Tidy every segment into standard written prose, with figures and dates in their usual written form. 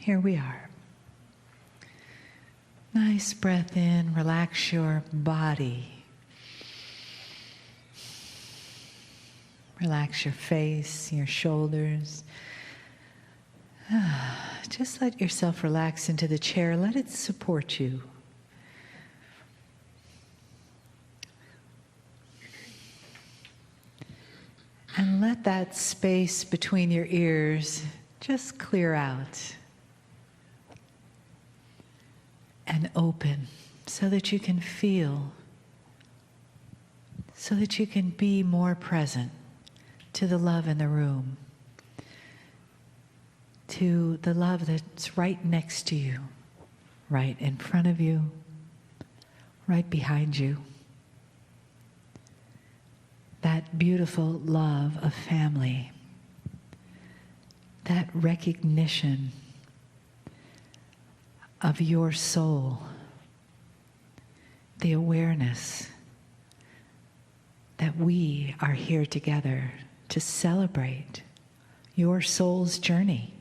here we are. Nice breath in, relax your body. Relax your face, your shoulders. Just let yourself relax into the chair. Let it support you. And let that space between your ears just clear out and open so that you can feel, so that you can be more present to the love in the room, to the love that's right next to you, right in front of you, right behind you. That beautiful love of family, that recognition of your soul, the awareness that we are here together to celebrate your soul's journey.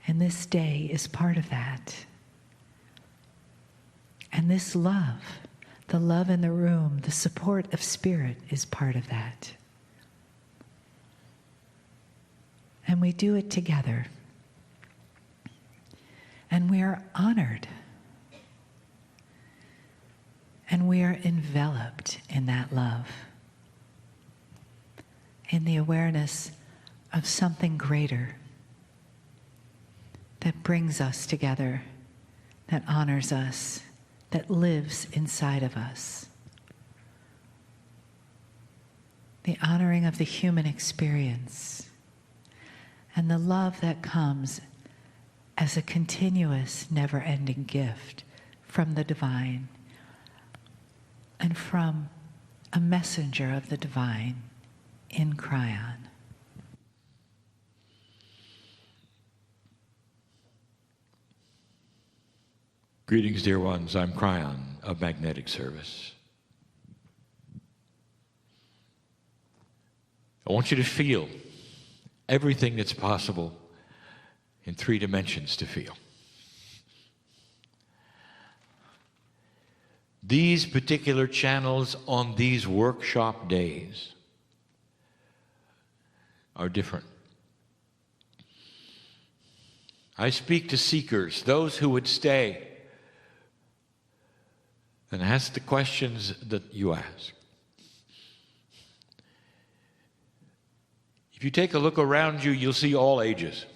And this day is part of that. And this love, the love in the room, the support of spirit is part of that. And we do it together. And we are honored. And we are enveloped in that love, in the awareness of something greater that brings us together, that honors us, that lives inside of us. The honoring of the human experience and the love that comes as a continuous, never-ending gift from the divine and from a messenger of the divine in Kryon. Greetings, dear ones. I'm Kryon of Magnetic Service. I want you to feel everything that's possible in 3 dimensions to feel. These particular channels on these workshop days are different. I speak to seekers, those who would stay and ask the questions that you ask. If you take a look around you, you'll see all ages.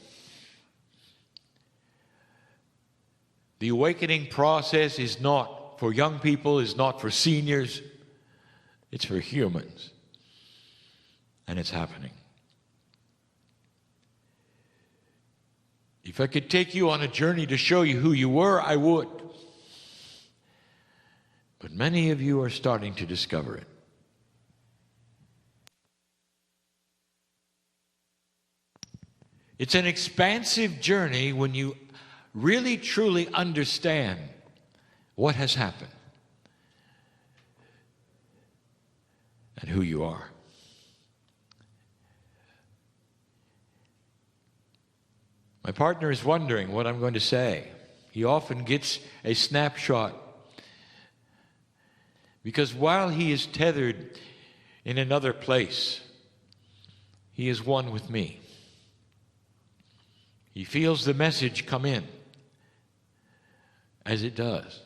The awakening process is not for young people, is not for seniors, it's for humans. And it's happening. If I could take you on a journey to show you who you were, I would. But many of you are starting to discover it. It's an expansive journey when you really truly understand what has happened and who you are. My partner is wondering what I'm going to say. He often gets a snapshot because while he is tethered in another place, he is one with me. He feels the message come in as it does.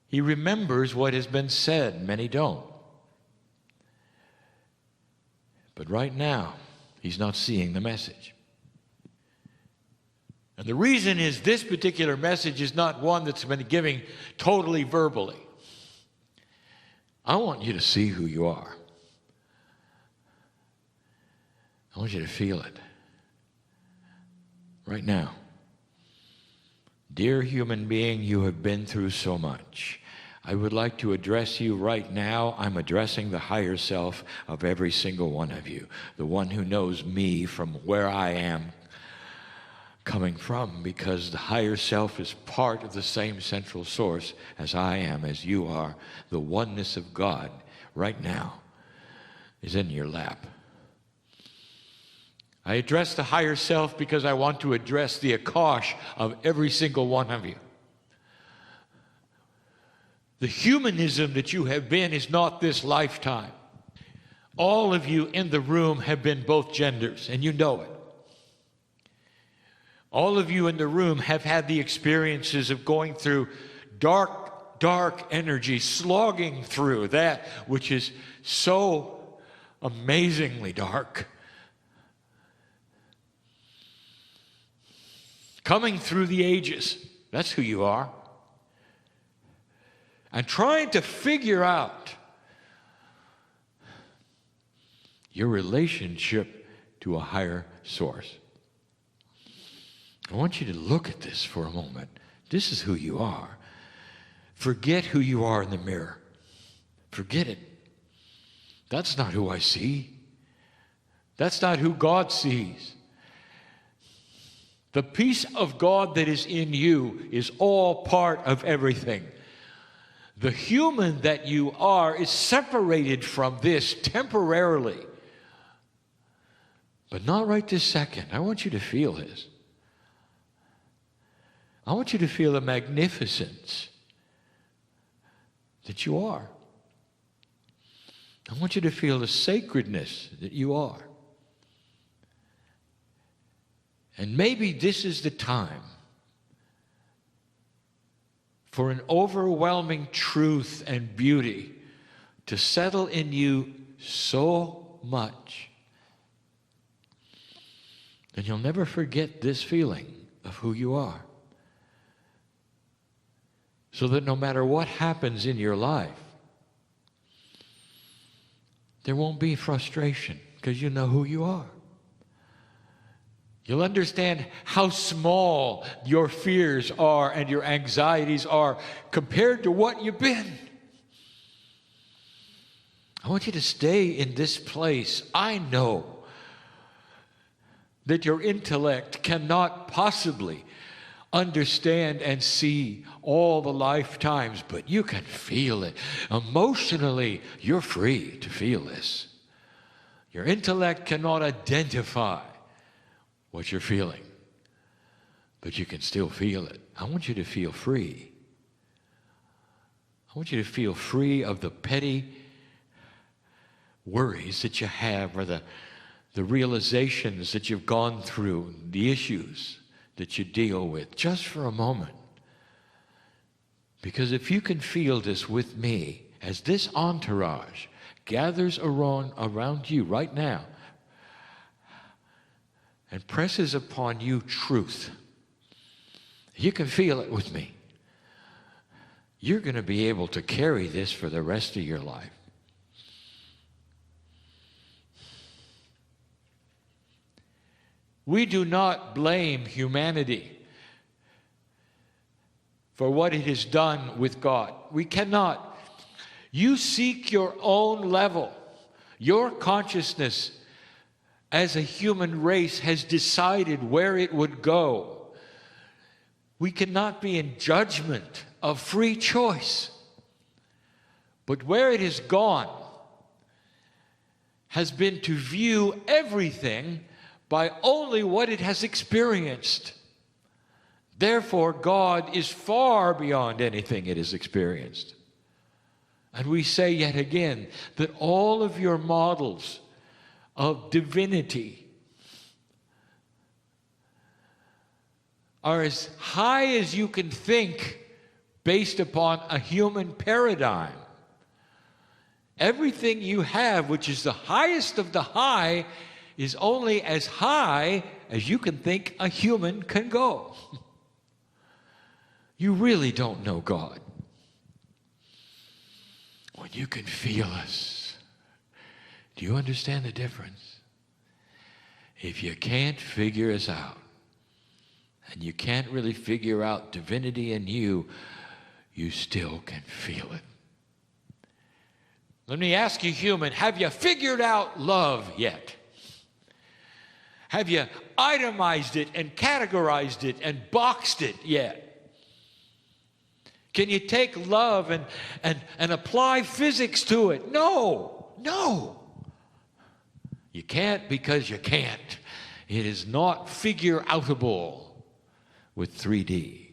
He remembers what has been said. Many don't. But right now, he's not seeing the message. And the reason is this particular message is not one that's been given totally verbally. I want you to see who you are. I want you to feel it right now. Dear human being, you have been through so much. I would like to address you right now. I'm addressing the higher self of every single one of you, the one who knows me from where I am coming from, because the higher self is part of the same central source as I am, as you are. The oneness of God right now is in your lap. I address the higher self because I want to address the akash of every single one of you. The humanism that you have been is not this lifetime. All of you in the room have been both genders, and you know it. All of you in the room have had the experiences of going through dark energy, slogging through that which is so amazingly dark. Coming through the ages, that's who you are. And trying to figure out your relationship to a higher source. I want you to look at this for a moment. This is who you are. Forget who you are in the mirror. Forget it. That's not who I see. That's not who God sees. The peace of God that is in you is all part of everything. The human that you are is separated from this temporarily. But not right this second. I want you to feel this. I want you to feel the magnificence that you are. I want you to feel the sacredness that you are. And maybe this is the time for an overwhelming truth and beauty to settle in you so much that you'll never forget this feeling of who you are. So that no matter what happens in your life, there won't be frustration because you know who you are. You'll understand how small your fears are and your anxieties are compared to what you've been. I want you to stay in this place. I know that your intellect cannot possibly understand and see all the lifetimes, but you can feel it. Emotionally, you're free to feel this. Your intellect cannot identify what you're feeling, but you can still feel it. I want you to feel free. I want you to feel free of the petty worries that you have, or the realizations that you've gone through, the issues that you deal with, just for a moment. Because if you can feel this with me, as this entourage gathers around you right now and presses upon you truth, you can feel it with me. You're going to be able to carry this for the rest of your life. We do not blame humanity for what it has done with God. We cannot. You seek your own level. Your consciousness as a human race has decided where it would go. We cannot be in judgment of free choice. But where it has gone has been to view everything by only what it has experienced. Therefore, God is far beyond anything it has experienced. And we say yet again that all of your models of divinity are as high as you can think based upon a human paradigm. Everything you have, which is the highest of the high, is only as high as you can think a human can go. You really don't know God when you can feel us. Do you understand the difference? If you can't figure us out, and you can't really figure out divinity in you, you still can feel it. Let me ask you, human, have you figured out love yet? Have you itemized it and categorized it and boxed it yet? Can you take love and apply physics to it? No. You can't, because you can't. It is not figure-outable with 3D.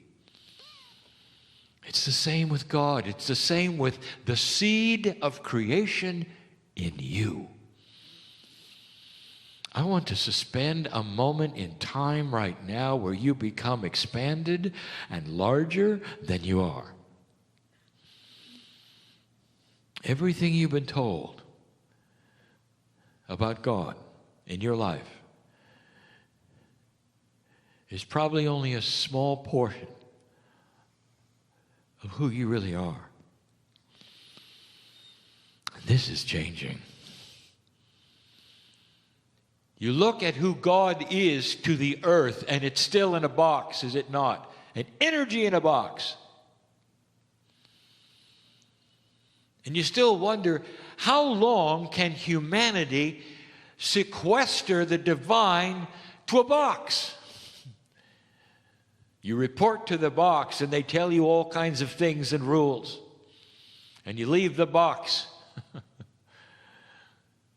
It's the same with God. It's the same with the seed of creation in you. I want to suspend a moment in time right now where you become expanded and larger than you are. Everything you've been told about God in your life is probably only a small portion of who you really are. And this is changing. You look at who God is to the earth, and it's still in a box, is it not? An energy in a box. And you still wonder, how long can humanity sequester the divine to a box? You report to the box, and they tell you all kinds of things and rules. And you leave the box.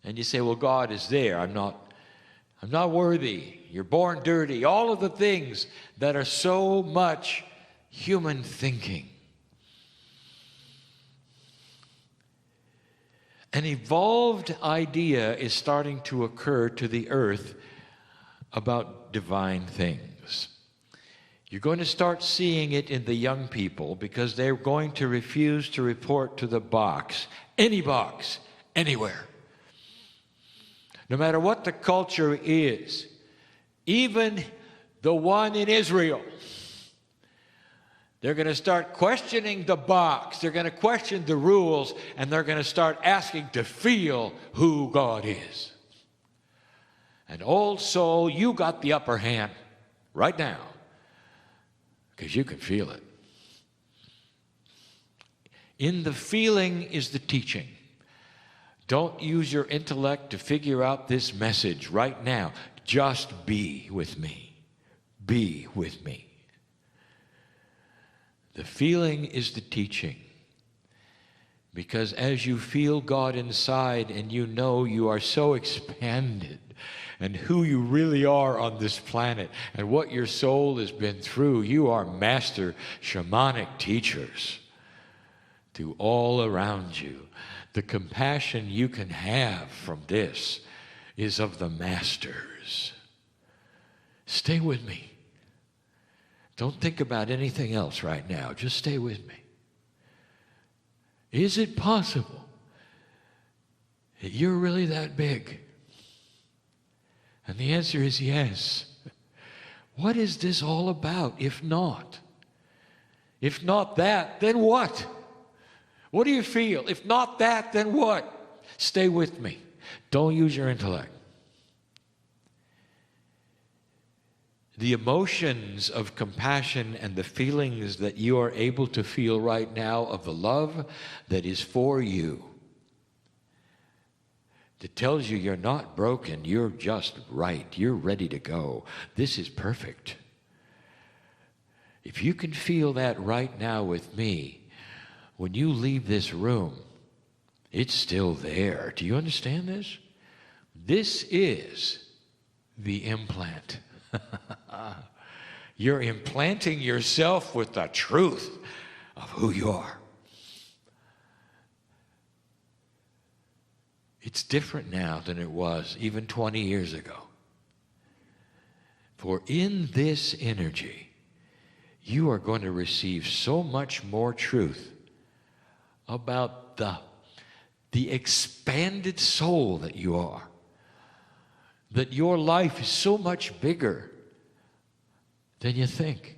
And you say, well, God is there. I'm not worthy. You're born dirty. All of the things that are so much human thinking. An evolved idea is starting to occur to the earth about divine things. You're going to start seeing it in the young people because they're going to refuse to report to the box, anywhere. No matter what the culture is, even the one in Israel, they're going to start questioning the box. They're going to question the rules, and they're going to start asking to feel who God is. And old soul, you got the upper hand right now because you can feel it. In the feeling is the teaching. Don't use your intellect to figure out this message right now. Just be with me. Be with me. The feeling is the teaching. Because as you feel God inside and you know you are so expanded and who you really are on this planet and what your soul has been through, you are master shamanic teachers to all around you. The compassion you can have from this is of the masters. Stay with me. Don't think about anything else right now. Just stay with me. Is it possible that you're really that big? And the answer is yes. What is this all about if not? If not that, then what? What do you feel? If not that, then what? Stay with me. Don't use your intellect. The emotions of compassion and the feelings that you are able to feel right now of the love that is for you, that tells you you're not broken, you're just right, you're ready to go. This is perfect. If you can feel that right now with me, when you leave this room, it's still there. Do you understand this? This is the implant. You're implanting yourself with the truth of who you are. It's different now than it was even 20 years ago. For in this energy, you are going to receive so much more truth about the expanded soul that you are, that your life is so much bigger than you think.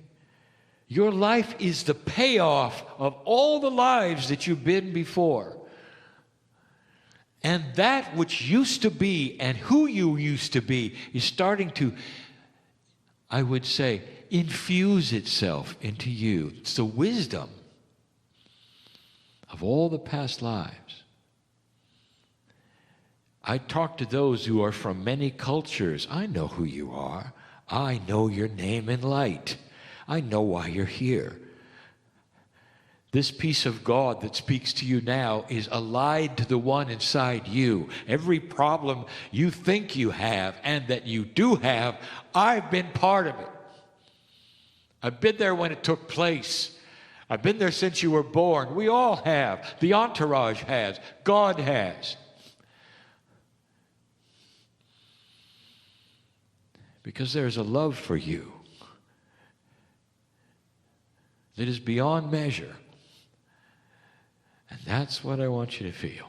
Your life is the payoff of all the lives that you've been before. And that which used to be and who you used to be is starting to, I would say, infuse itself into you. It's the wisdom of all the past lives. I talk to those who are from many cultures. I know who you are. I know your name in light. I know why you're here. This peace of God that speaks to you now is allied to the one inside you. Every problem you think you have and that you do have, I've been part of it. I've been there when it took place. I've been there since you were born. We all have. The entourage has. God has. Because there's a love for you that is beyond measure. And that's what I want you to feel.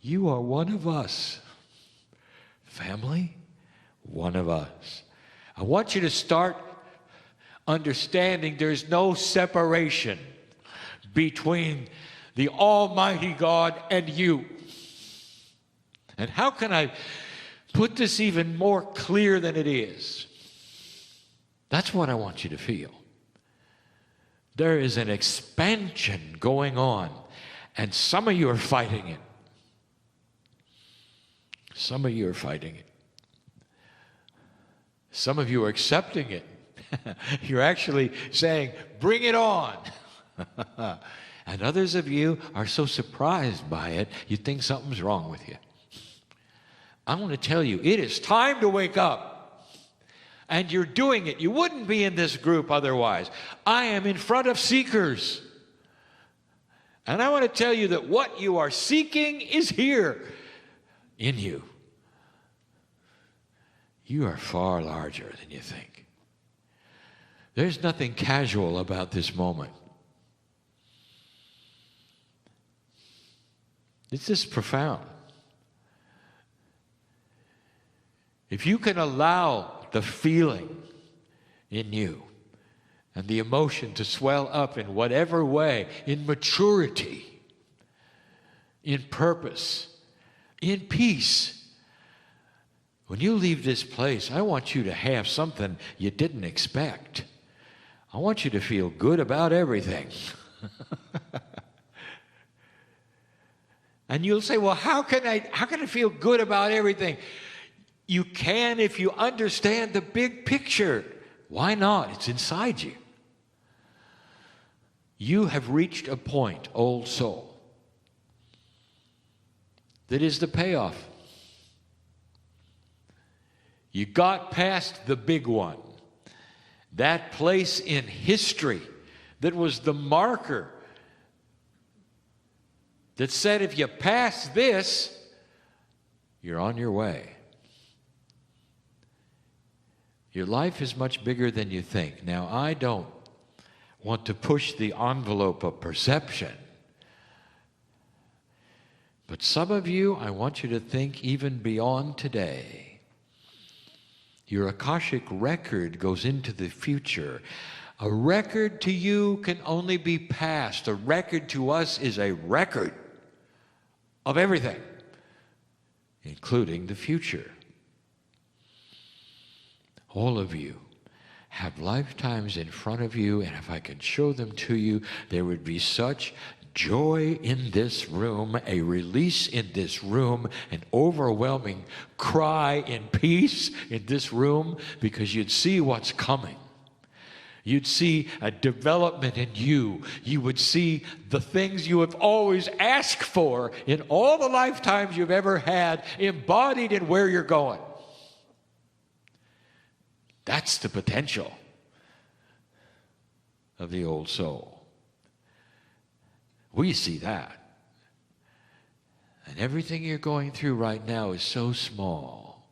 You are one of us. Family, one of us. I want you to start understanding there's no separation between the Almighty God and you. And how can I put this even more clear than it is? That's what I want you to feel. There is an expansion going on, and some of you are fighting it. Some of you are fighting it. Some of you are accepting it. You're actually saying, bring it on. And others of you are so surprised by it, you think something's wrong with you. I want to tell you, it is time to wake up. And you're doing it. You wouldn't be in this group otherwise. I am in front of seekers. And I want to tell you that what you are seeking is here in you. You are far larger than you think. There's nothing casual about this moment. It's just profound. If you can allow the feeling in you and the emotion to swell up in whatever way, in maturity, in purpose, in peace. When you leave this place, I want you to have something you didn't expect. I want you to feel good about everything. And you'll say, well, how can I feel good about everything? You can if you understand the big picture. Why not? It's inside you. You have reached a point, old soul, that is the payoff. You got past the big one, that place in history that was the marker that said if you pass this, you're on your way. Your life is much bigger than you think. Now, I don't want to push the envelope of perception, but some of you, I want you to think even beyond today. Your Akashic record goes into the future. A record to you can only be past. A record to us is a record of everything, including the future. All of you have lifetimes in front of you, and if I could show them to you, there would be such joy in this room, a release in this room, an overwhelming cry in peace in this room, because you'd see what's coming. You'd see a development in you. You would see the things you have always asked for in all the lifetimes you've ever had embodied in where you're going. That's the potential of the old soul. We see that. And everything you're going through right now is so small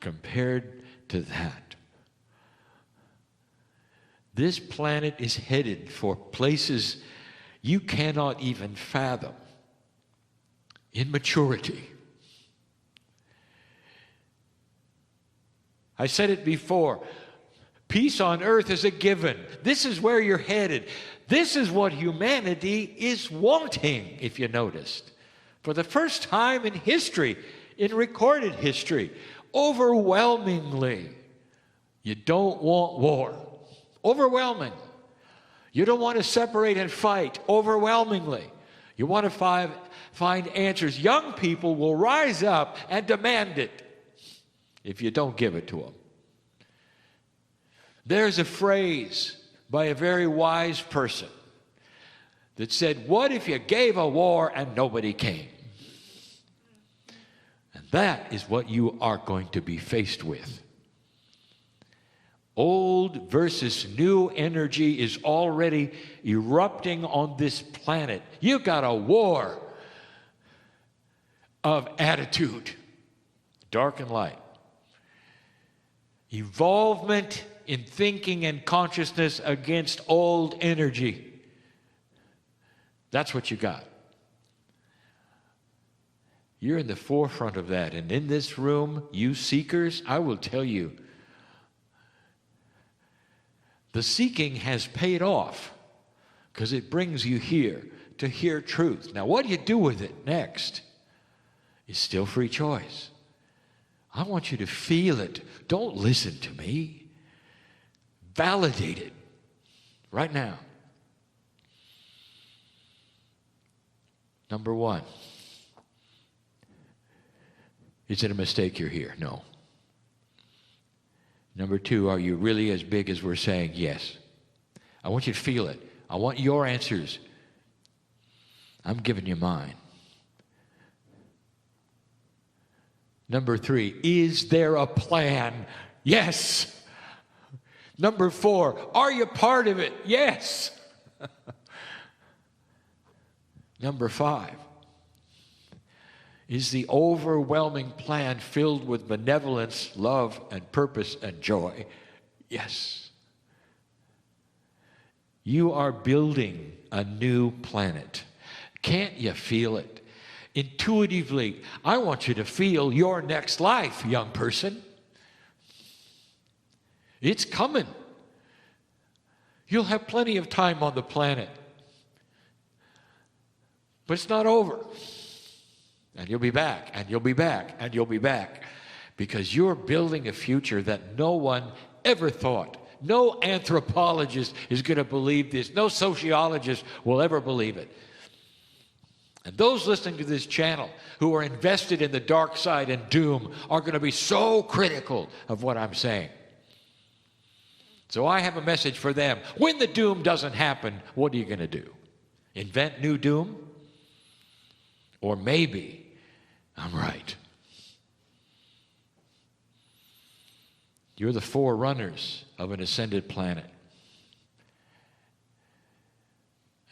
compared to that. This planet is headed for places you cannot even fathom in maturity. I said it before, peace on earth is a given. This is where you're headed. This is what humanity is wanting, if you noticed. For the first time in history, in recorded history, overwhelmingly, you don't want war. Overwhelming. You don't want to separate and fight. Overwhelmingly. You want to find answers. Young people will rise up and demand it if you don't give it to them. There's a phrase by a very wise person that said, what if you gave a war and nobody came? And that is what you are going to be faced with. Old versus new energy is already erupting on this planet. You've got a war of attitude, dark and light. Evolvement in thinking and consciousness against old energy. That's what you got. You're in the forefront of that. And in this room, you seekers, I will tell you, the seeking has paid off because it brings you here to hear truth. Now, what do you do with it next is still free choice. I want you to feel it. Don't listen to me. Validate it right now. Number one, is it a mistake you're here? No. Number two, are you really as big as we're saying? Yes. I want you to feel it. I want your answers. I'm giving you mine. Number three, is there a plan? Yes. Number four, are you part of it? Yes. Number five, is the overwhelming plan filled with benevolence, love, and purpose and joy? Yes. You are building a new planet. Can't you feel it? Intuitively, I want you to feel your next life, young person. It's coming. You'll have plenty of time on the planet. But it's not over. And you'll be back, and you'll be back, and you'll be back. Because you're building a future that no one ever thought. No anthropologist is going to believe this. No sociologist will ever believe it. And those listening to this channel who are invested in the dark side and doom are going to be so critical of what I'm saying. So I have a message for them. When the doom doesn't happen, what are you going to do? Invent new doom? Or maybe I'm right. You're the forerunners of an ascended planet.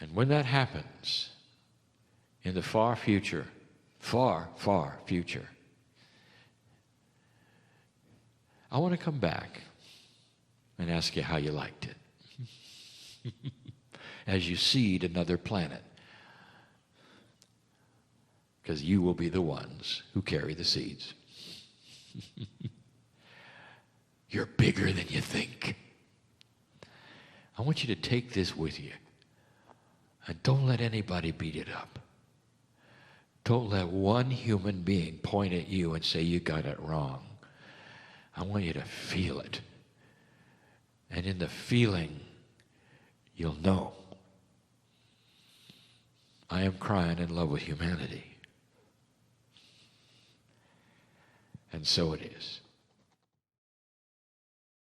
And when that happens, in the far future, far, far future, I want to come back and ask you how you liked it. As you seed another planet. Because you will be the ones who carry the seeds. You're bigger than you think. I want you to take this with you. And don't let anybody beat it up. Don't let one human being point at you and say you got it wrong. I want you to feel it. And in the feeling, you'll know. I am Kryon in love with humanity. And so it is.